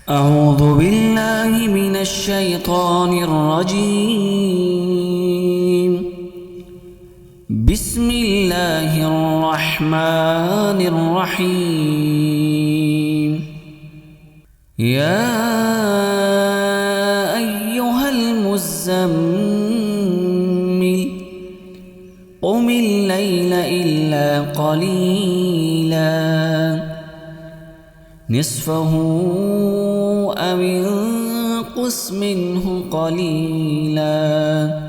أعوذ بالله من الشيطان الرجيم. بسم الله الرحمن الرحيم. يا أيها المزمل قم الليل إلا قليلا نصفه أو انقص منه قليلا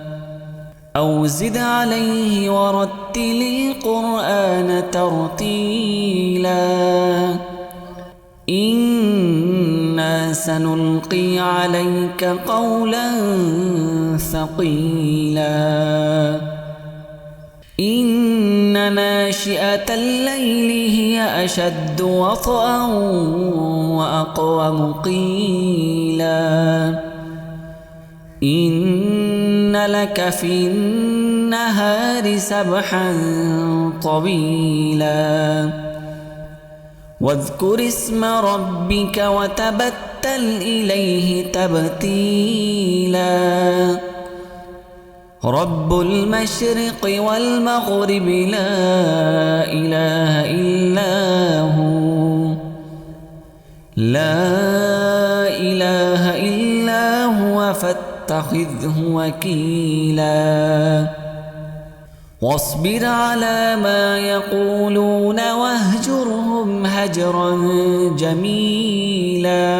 أو زد عليه ورتل القرآن ترتيلا إنا سنلقي عليك قولا ثقيلا إن ناشئة الليل هي أشد وطئا وأقوم قيلا إن لك في النهار سبحا طويلا واذكر اسم ربك وتبتل إليه تبتيلا رب المشرق والمغرب لا إله إلا هو فاتخذه وكيلا واصبر على ما يقولون واهجرهم هجرا جميلا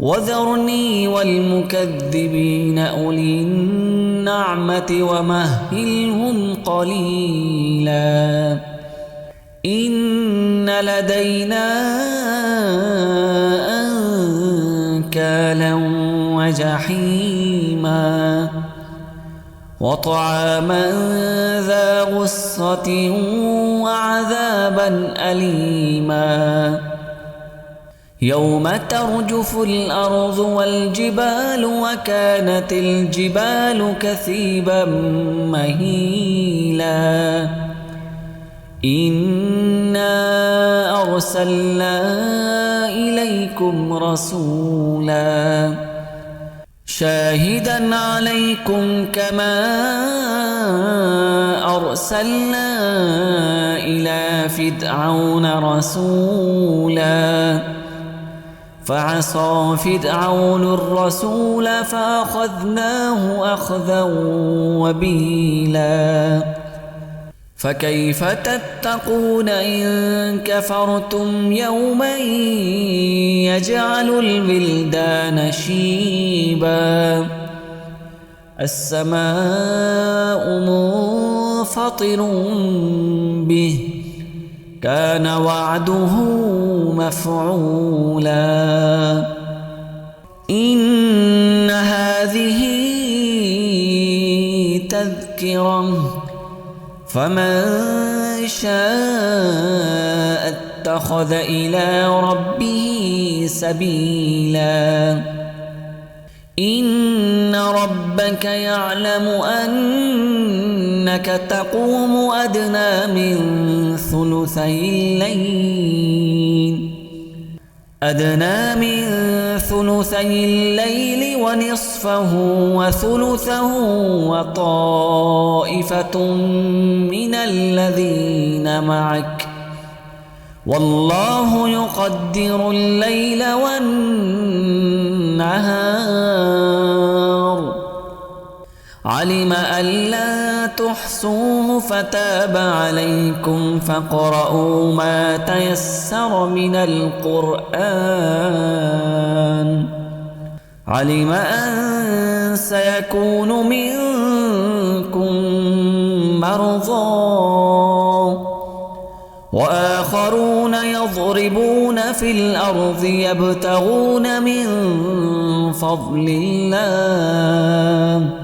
وذرني والمكذبين أولي النعمة ومهلهم قليلا إن لدينا أنكالا وجحيما وطعاما ذا غصة وعذابا أليما يوم ترجف الأرض والجبال وكانت الجبال كثيبا مهيلا إنا أرسلنا إليكم رسولا شاهدا عليكم كما أرسلنا إلى فرعون رسولا فعصى فرعون الرسول فأخذناه أخذا وبيلا فكيف تتقون إن كفرتم يوما يجعل الولدان شيبا السماء منفطر به كان وعده مفعولا إن هذه تذكرة فمن شاء اتخذ إلى ربه سبيلا إن ربك يعلم أنك تقوم أدنى من ثلثي الليل ونصفه وثلثه وطائفة من الذين معك والله يقدر الليل والنهار علم أن لا تحصوه فتاب عليكم فاقرؤوا ما تيسر من القرآن علم أن سيكون منكم مرضى وآخرون يضربون في الأرض يبتغون من فضل الله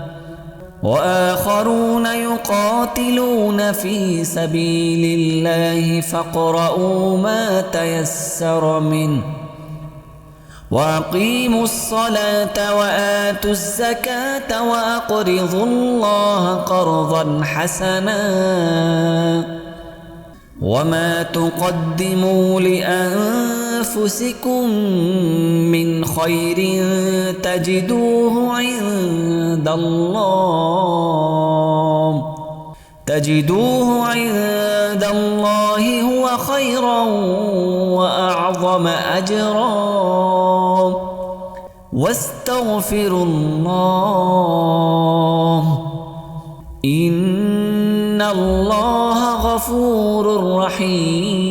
وآخرون يقاتلون في سبيل الله فاقرؤوا ما تيسر منه وأقيموا الصلاة وآتوا الزكاة وأقرضوا الله قرضا حسنا وما تقدموا لأنفسكم أنفسكم من خير تجدوه عند الله هو خيرا وأعظم أجرا واستغفروا الله إن الله غفور رحيم